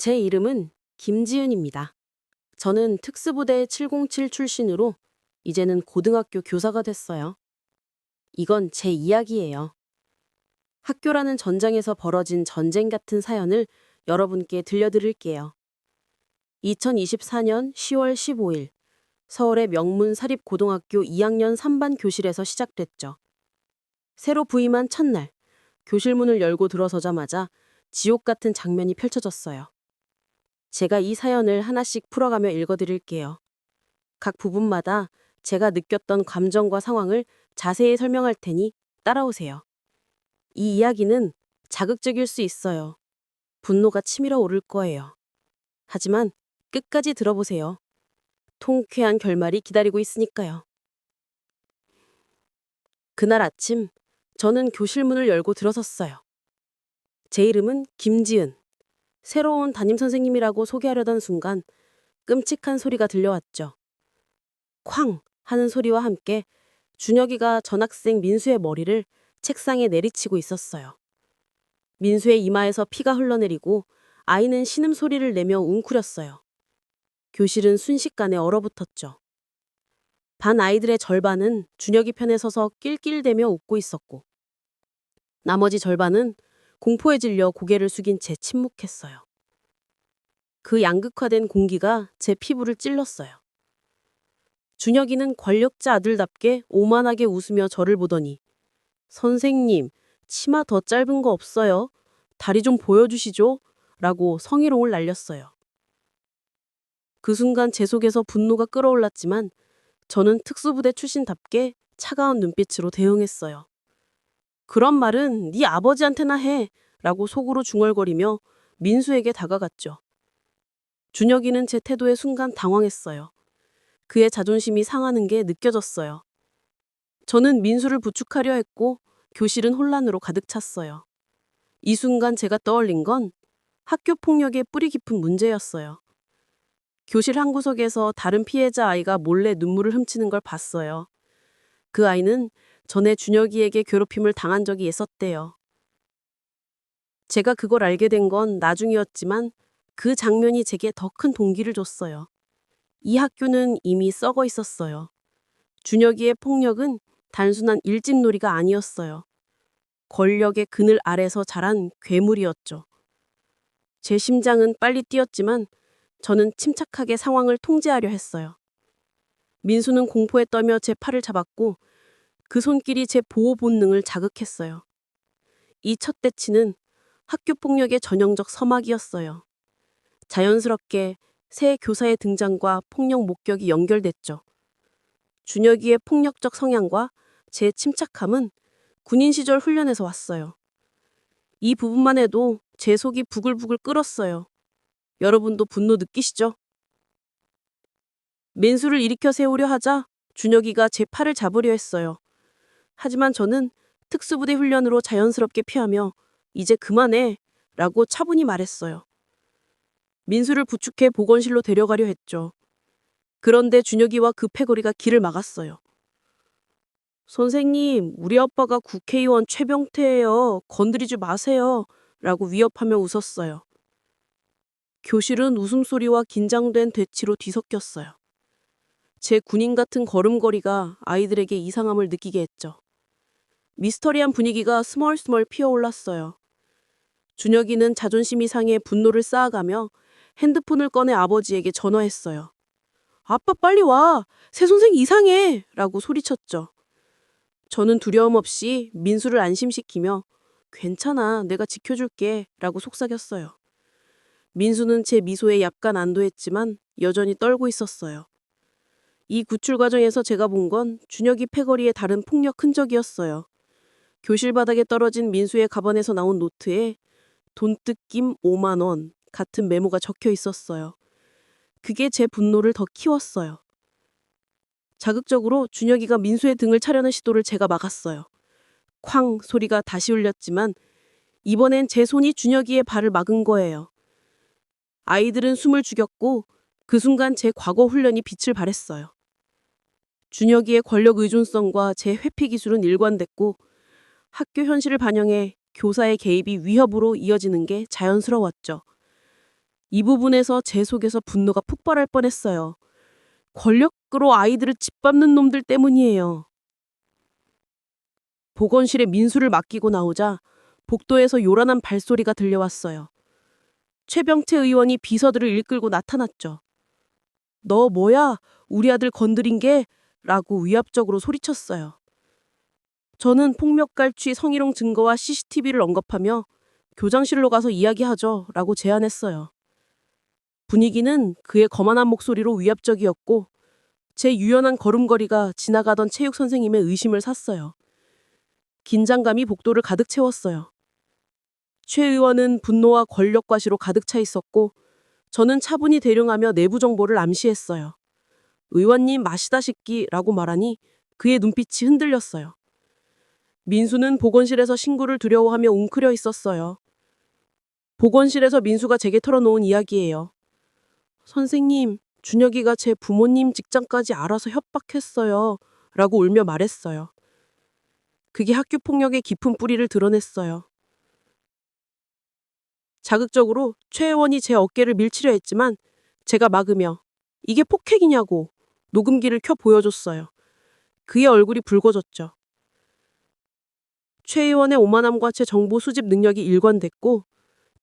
제 이름은 김지은입니다. 저는 특수부대 707 출신으로 이제는 고등학교 교사가 됐어요. 이건 제 이야기예요. 학교라는 전장에서 벌어진 전쟁 같은 사연을 여러분께 들려드릴게요. 2024년 10월 15일 서울의 명문 사립고등학교 2학년 3반 교실에서 시작됐죠. 새로 부임한 첫날, 교실 문을 열고 들어서자마자 지옥 같은 장면이 펼쳐졌어요. 제가 이 사연을 하나씩 풀어가며 읽어드릴게요. 각 부분마다 제가 느꼈던 감정과 상황을 자세히 설명할 테니 따라오세요. 이 이야기는 자극적일 수 있어요. 분노가 치밀어 오를 거예요. 하지만 끝까지 들어보세요. 통쾌한 결말이 기다리고 있으니까요. 그날 아침, 저는 교실 문을 열고 들어섰어요. 제 이름은 김지은. 새로운 담임선생님이라고 소개하려던 순간 끔찍한 소리가 들려왔죠. 쾅 하는 소리와 함께 준혁이가 전학생 민수의 머리를 책상에 내리치고 있었어요. 민수의 이마에서 피가 흘러내리고 아이는 신음소리를 내며 웅크렸어요. 교실은 순식간에 얼어붙었죠. 반 아이들의 절반은 준혁이 편에 서서 낄낄대며 웃고 있었고 나머지 절반은 공포에 질려 고개를 숙인 채 침묵했어요. 그 양극화된 공기가 제 피부를 찔렀어요. 준혁이는 권력자 아들답게 오만하게 웃으며 저를 보더니 선생님, 치마 더 짧은 거 없어요? 다리 좀 보여주시죠? 라고 성희롱을 날렸어요. 그 순간 제 속에서 분노가 끓어올랐지만 저는 특수부대 출신답게 차가운 눈빛으로 대응했어요. 그런 말은 네 아버지한테나 해 라고 속으로 중얼거리며 민수에게 다가갔죠. 준혁이는 제 태도에 순간 당황했어요. 그의 자존심이 상하는 게 느껴졌어요. 저는 민수를 부축하려 했고 교실은 혼란으로 가득 찼어요. 이 순간 제가 떠올린 건 학교 폭력의 뿌리 깊은 문제였어요. 교실 한 구석에서 다른 피해자 아이가 몰래 눈물을 훔치는 걸 봤어요. 그 아이는 전에 준혁이에게 괴롭힘을 당한 적이 있었대요. 제가 그걸 알게 된 건 나중이었지만 그 장면이 제게 더 큰 동기를 줬어요. 이 학교는 이미 썩어 있었어요. 준혁이의 폭력은 단순한 일진놀이가 아니었어요. 권력의 그늘 아래서 자란 괴물이었죠. 제 심장은 빨리 뛰었지만 저는 침착하게 상황을 통제하려 했어요. 민수는 공포에 떨며 제 팔을 잡았고 그 손길이 제 보호 본능을 자극했어요. 이 첫 대치는 학교 폭력의 전형적 서막이었어요. 자연스럽게 새 교사의 등장과 폭력 목격이 연결됐죠. 준혁이의 폭력적 성향과 제 침착함은 군인 시절 훈련에서 왔어요. 이 부분만 해도 제 속이 부글부글 끓었어요. 여러분도 분노 느끼시죠? 민수를 일으켜 세우려 하자 준혁이가 제 팔을 잡으려 했어요. 하지만 저는 특수부대 훈련으로 자연스럽게 피하며 이제 그만해 라고 차분히 말했어요. 민수를 부축해 보건실로 데려가려 했죠. 그런데 준혁이와 그 패거리가 길을 막았어요. 선생님, 우리 아빠가 국회의원 최병태예요. 건드리지 마세요. 라고 위협하며 웃었어요. 교실은 웃음소리와 긴장된 대치로 뒤섞였어요. 제 군인 같은 걸음걸이가 아이들에게 이상함을 느끼게 했죠. 미스터리한 분위기가 스멀스멀 피어올랐어요. 준혁이는 자존심이 상해 분노를 쌓아가며 핸드폰을 꺼내 아버지에게 전화했어요. 아빠 빨리 와! 새 선생 이상해! 라고 소리쳤죠. 저는 두려움 없이 민수를 안심시키며 괜찮아, 내가 지켜줄게 라고 속삭였어요. 민수는 제 미소에 약간 안도했지만 여전히 떨고 있었어요. 이 구출 과정에서 제가 본 건 준혁이 패거리의 다른 폭력 흔적이었어요. 교실 바닥에 떨어진 민수의 가방에서 나온 노트에 돈 뜯김 5만 원 같은 메모가 적혀 있었어요. 그게 제 분노를 더 키웠어요. 자극적으로 준혁이가 민수의 등을 차려는 시도를 제가 막았어요. 쾅 소리가 다시 울렸지만 이번엔 제 손이 준혁이의 발을 막은 거예요. 아이들은 숨을 죽였고 그 순간 제 과거 훈련이 빛을 발했어요. 준혁이의 권력 의존성과 제 회피 기술은 일관됐고 학교 현실을 반영해 교사의 개입이 위협으로 이어지는 게 자연스러웠죠. 이 부분에서 제 속에서 분노가 폭발할 뻔했어요. 권력으로 아이들을 짓밟는 놈들 때문이에요. 보건실에 민수를 맡기고 나오자 복도에서 요란한 발소리가 들려왔어요. 최병채 의원이 비서들을 이끌고 나타났죠. 너 뭐야? 우리 아들 건드린 게? 라고 위압적으로 소리쳤어요. 저는 폭력갈취 성희롱 증거와 CCTV를 언급하며 교장실로 가서 이야기하죠 라고 제안했어요. 분위기는 그의 거만한 목소리로 위압적이었고 제 유연한 걸음걸이가 지나가던 체육 선생님의 의심을 샀어요. 긴장감이 복도를 가득 채웠어요. 최 의원은 분노와 권력 과시로 가득 차 있었고 저는 차분히 대령하며 내부 정보를 암시했어요. 의원님 마시다시끼라고 말하니 그의 눈빛이 흔들렸어요. 민수는 보건실에서 신고를 두려워하며 웅크려 있었어요. 보건실에서 민수가 제게 털어놓은 이야기예요. 선생님, 준혁이가 제 부모님 직장까지 알아서 협박했어요. 라고 울며 말했어요. 그게 학교 폭력의 깊은 뿌리를 드러냈어요. 자극적으로 최 의원이 제 어깨를 밀치려 했지만 제가 막으며 이게 폭행이냐고 녹음기를 켜 보여줬어요. 그의 얼굴이 붉어졌죠. 최 의원의 오만함과 제 정보 수집 능력이 일관됐고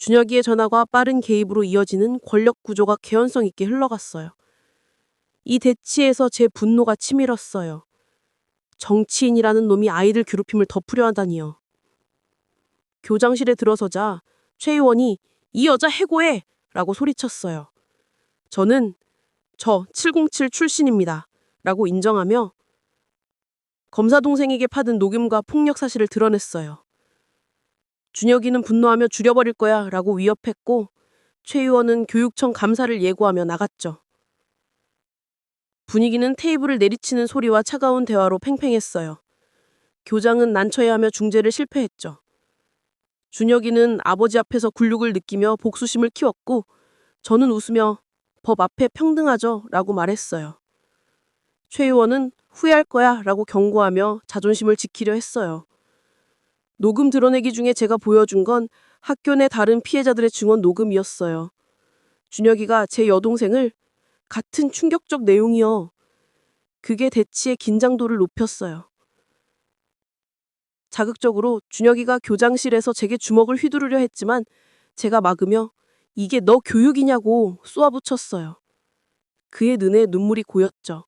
준혁이의 전화가 빠른 개입으로 이어지는 권력 구조가 개연성 있게 흘러갔어요. 이 대치에서 제 분노가 치밀었어요. 정치인이라는 놈이 아이들 괴롭힘을 덮으려 하다니요. 교장실에 들어서자 최 의원이 이 여자 해고해! 라고 소리쳤어요. 저는 저 707 출신입니다. 라고 인정하며 검사 동생에게 받은 녹음과 폭력 사실을 드러냈어요. 준혁이는 분노하며 죽여버릴 거야 라고 위협했고 최 의원은 교육청 감사를 예고하며 나갔죠. 분위기는 테이블을 내리치는 소리와 차가운 대화로 팽팽했어요. 교장은 난처해하며 중재를 실패했죠. 준혁이는 아버지 앞에서 굴욕을 느끼며 복수심을 키웠고 저는 웃으며 법 앞에 평등하죠 라고 말했어요. 최 의원은 후회할 거야 라고 경고하며 자존심을 지키려 했어요. 녹음 드러내기 중에 제가 보여준 건 학교 내 다른 피해자들의 증언 녹음이었어요. 준혁이가 제 여동생을 같은 충격적 내용이요. 그게 대치의 긴장도를 높였어요. 자극적으로 준혁이가 교장실에서 제게 주먹을 휘두르려 했지만 제가 막으며 이게 너 교육이냐고 쏘아붙였어요. 그의 눈에 눈물이 고였죠.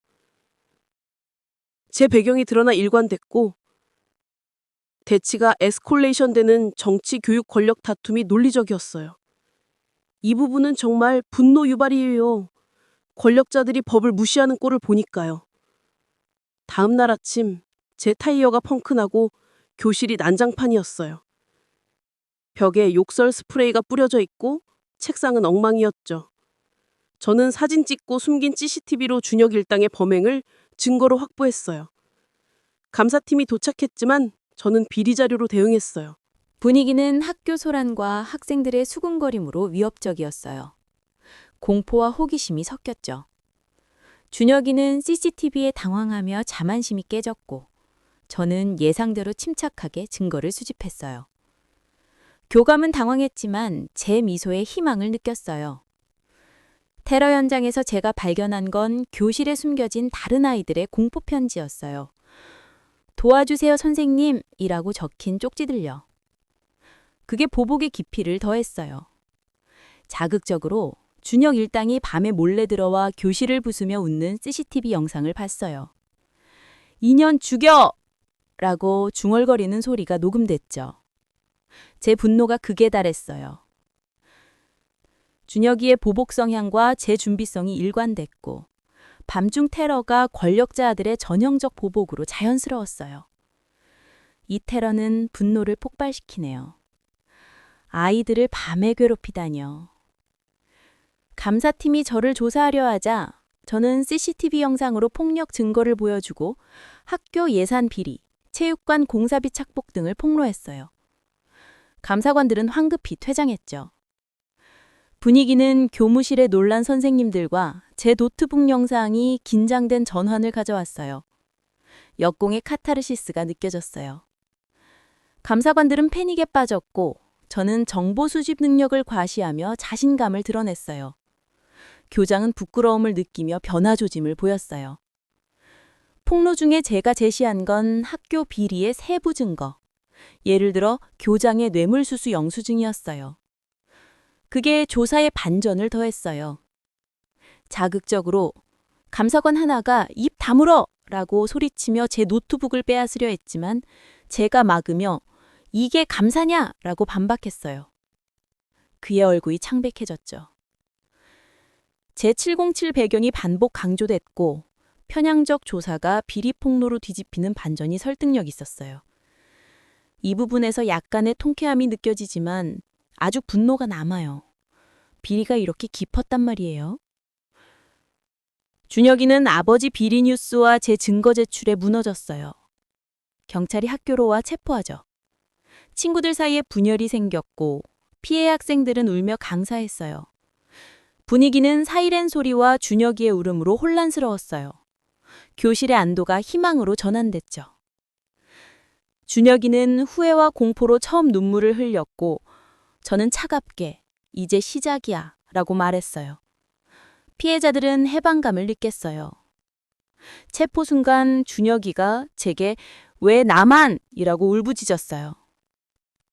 제 배경이 드러나 일관됐고 대치가 에스컬레이션 되는 정치 교육 권력 다툼이 논리적이었어요. 이 부분은 정말 분노 유발이에요. 권력자들이 법을 무시하는 꼴을 보니까요. 다음 날 아침 제 타이어가 펑크나고 교실이 난장판이었어요. 벽에 욕설 스프레이가 뿌려져 있고 책상은 엉망이었죠. 저는 사진 찍고 숨긴 CCTV로 준혁 일당의 범행을 증거로 확보했어요. 감사팀이 도착했지만 저는 비리 자료로 대응했어요. 분위기는 학교 소란과 학생들의 수군거림으로 위협적이었어요. 공포와 호기심이 섞였죠. 준혁이는 CCTV에 당황하며 자만심이 깨졌고 저는 예상대로 침착하게 증거를 수집했어요. 교감은 당황했지만 제 미소에 희망을 느꼈어요. 테러 현장에서 제가 발견한 건 교실에 숨겨진 다른 아이들의 공포 편지였어요. 도와주세요 선생님이라고 적힌 쪽지들요. 그게 보복의 깊이를 더했어요. 자극적으로 준혁 일당이 밤에 몰래 들어와 교실을 부수며 웃는 CCTV 영상을 봤어요. 2년 죽여! 라고 중얼거리는 소리가 녹음됐죠. 제 분노가 극에 달했어요. 준혁이의 보복 성향과 제 준비성이 일관됐고 밤중 테러가 권력자들의 전형적 보복으로 자연스러웠어요. 이 테러는 분노를 폭발시키네요. 아이들을 밤에 괴롭히다니요. 감사팀이 저를 조사하려 하자 저는 CCTV 영상으로 폭력 증거를 보여주고 학교 예산 비리, 체육관 공사비 착복 등을 폭로했어요. 감사관들은 황급히 퇴장했죠. 분위기는 교무실에 놀란 선생님들과 제 노트북 영상이 긴장된 전환을 가져왔어요. 역공의 카타르시스가 느껴졌어요. 감사관들은 패닉에 빠졌고 저는 정보 수집 능력을 과시하며 자신감을 드러냈어요. 교장은 부끄러움을 느끼며 변화 조짐을 보였어요. 폭로 중에 제가 제시한 건 학교 비리의 세부 증거. 예를 들어 교장의 뇌물수수 영수증이었어요. 그게 조사에 반전을 더했어요. 자극적으로 감사관 하나가 입 다물어! 라고 소리치며 제 노트북을 빼앗으려 했지만 제가 막으며 이게 감사냐! 라고 반박했어요. 그의 얼굴이 창백해졌죠. 제707 배경이 반복 강조됐고 편향적 조사가 비리 폭로로 뒤집히는 반전이 설득력 있었어요. 이 부분에서 약간의 통쾌함이 느껴지지만 아주 분노가 남아요. 비리가 이렇게 깊었단 말이에요. 준혁이는 아버지 비리 뉴스와 제 증거 제출에 무너졌어요. 경찰이 학교로 와 체포하죠. 친구들 사이에 분열이 생겼고 피해 학생들은 울며 강사했어요. 분위기는 사이렌 소리와 준혁이의 울음으로 혼란스러웠어요. 교실의 안도가 희망으로 전환됐죠. 준혁이는 후회와 공포로 처음 눈물을 흘렸고 저는 차갑게 이제 시작이야 라고 말했어요. 피해자들은 해방감을 느꼈어요. 체포 순간 준혁이가 제게 왜 나만? 이라고 울부짖었어요.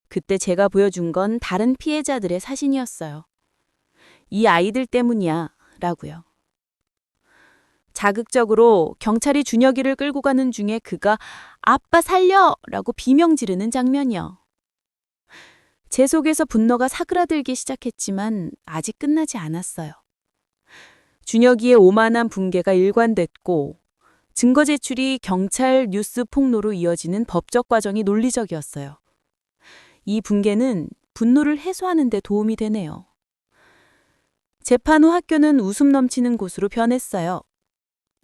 그때 제가 보여준 건 다른 피해자들의 사진이었어요. 이 아이들 때문이야 라고요. 자극적으로 경찰이 준혁이를 끌고 가는 중에 그가 아빠 살려! 라고 비명 지르는 장면이요. 제 속에서 분노가 사그라들기 시작했지만 아직 끝나지 않았어요. 준혁이의 오만한 붕괴가 일관됐고 증거 제출이 경찰 뉴스 폭로로 이어지는 법적 과정이 논리적이었어요. 이 붕괴는 분노를 해소하는 데 도움이 되네요. 재판 후 학교는 웃음 넘치는 곳으로 변했어요.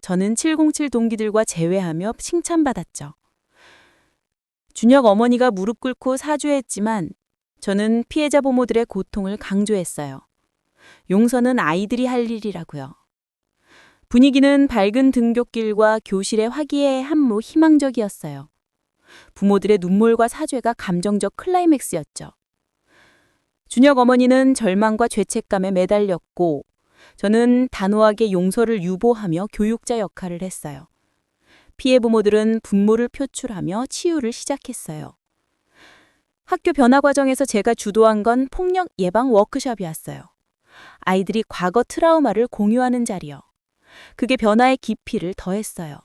저는 707 동기들과 재회하며 칭찬받았죠. 준혁 어머니가 무릎 꿇고 사죄했지만 저는 피해자 부모들의 고통을 강조했어요. 용서는 아이들이 할 일이라고요. 분위기는 밝은 등굣길과 교실의 화기애애 한무 희망적이었어요. 부모들의 눈물과 사죄가 감정적 클라이맥스였죠. 준혁 어머니는 절망과 죄책감에 매달렸고 저는 단호하게 용서를 유보하며 교육자 역할을 했어요. 피해 부모들은 분모를 표출하며 치유를 시작했어요. 학교 변화 과정에서 제가 주도한 건 폭력 예방 워크숍이었어요. 아이들이 과거 트라우마를 공유하는 자리요. 그게 변화의 깊이를 더했어요.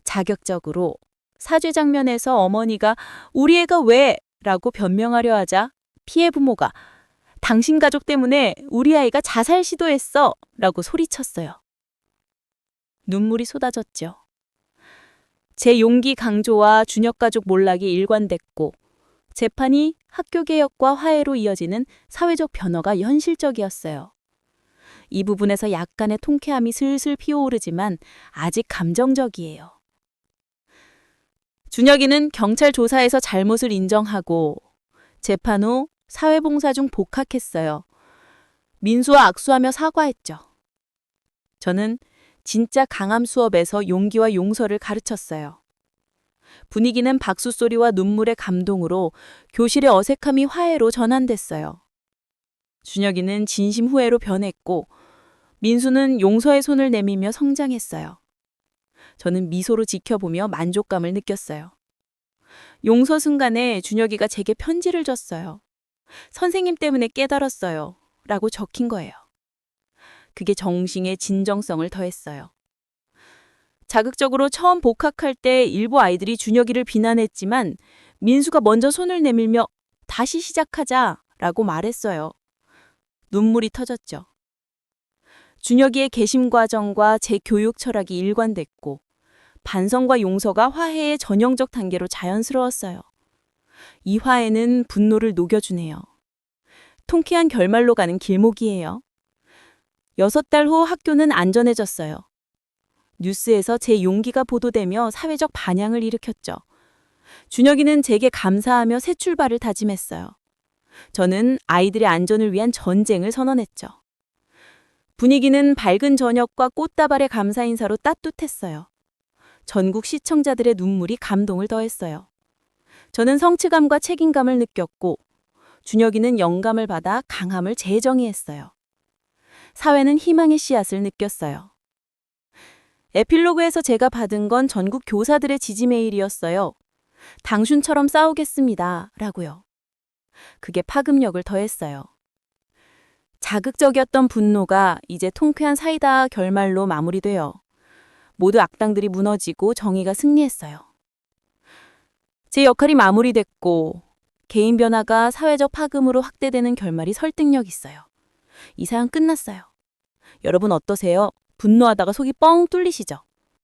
자격적으로 사죄 장면에서 어머니가 우리 애가 왜? 라고 변명하려 하자 피해 부모가 당신 가족 때문에 우리 아이가 자살 시도했어 라고 소리쳤어요. 눈물이 쏟아졌죠. 제 용기 강조와 준혁 가족 몰락이 일관됐고 재판이 학교 개혁과 화해로 이어지는 사회적 변화가 현실적이었어요. 이 부분에서 약간의 통쾌함이 슬슬 피어오르지만 아직 감정적이에요. 준혁이는 경찰 조사에서 잘못을 인정하고 재판 후 사회봉사 중 복학했어요. 민수와 악수하며 사과했죠. 저는 진짜 강함 수업에서 용기와 용서를 가르쳤어요. 분위기는 박수 소리와 눈물의 감동으로 교실의 어색함이 화해로 전환됐어요. 준혁이는 진심 후회로 변했고 민수는 용서의 손을 내밀며 성장했어요. 저는 미소로 지켜보며 만족감을 느꼈어요. 용서 순간에 준혁이가 제게 편지를 줬어요. 선생님 때문에 깨달았어요. 라고 적힌 거예요. 그게 정신의 진정성을 더했어요. 자극적으로 처음 복학할 때 일부 아이들이 준혁이를 비난했지만 민수가 먼저 손을 내밀며 다시 시작하자 라고 말했어요. 눈물이 터졌죠. 준혁이의 개심 과정과 제 교육 철학이 일관됐고 반성과 용서가 화해의 전형적 단계로 자연스러웠어요. 이 화해는 분노를 녹여주네요. 통쾌한 결말로 가는 길목이에요. 6달 후 학교는 안전해졌어요. 뉴스에서 제 용기가 보도되며 사회적 반향을 일으켰죠. 준혁이는 제게 감사하며 새 출발을 다짐했어요. 저는 아이들의 안전을 위한 전쟁을 선언했죠. 분위기는 밝은 저녁과 꽃다발의 감사 인사로 따뜻했어요. 전국 시청자들의 눈물이 감동을 더했어요. 저는 성취감과 책임감을 느꼈고 준혁이는 영감을 받아 강함을 재정의했어요. 사회는 희망의 씨앗을 느꼈어요. 에필로그에서 제가 받은 건 전국 교사들의 지지 메일이었어요. 당신처럼 싸우겠습니다. 라고요. 그게 파급력을 더했어요. 자극적이었던 분노가 이제 통쾌한 사이다 결말로 마무리되어 모두 악당들이 무너지고 정의가 승리했어요. 제 역할이 마무리됐고 개인 변화가 사회적 파급으로 확대되는 결말이 설득력 있어요. 이 사연 끝났어요. 여러분 어떠세요? 분노하다가 속이 뻥 뚫리시죠?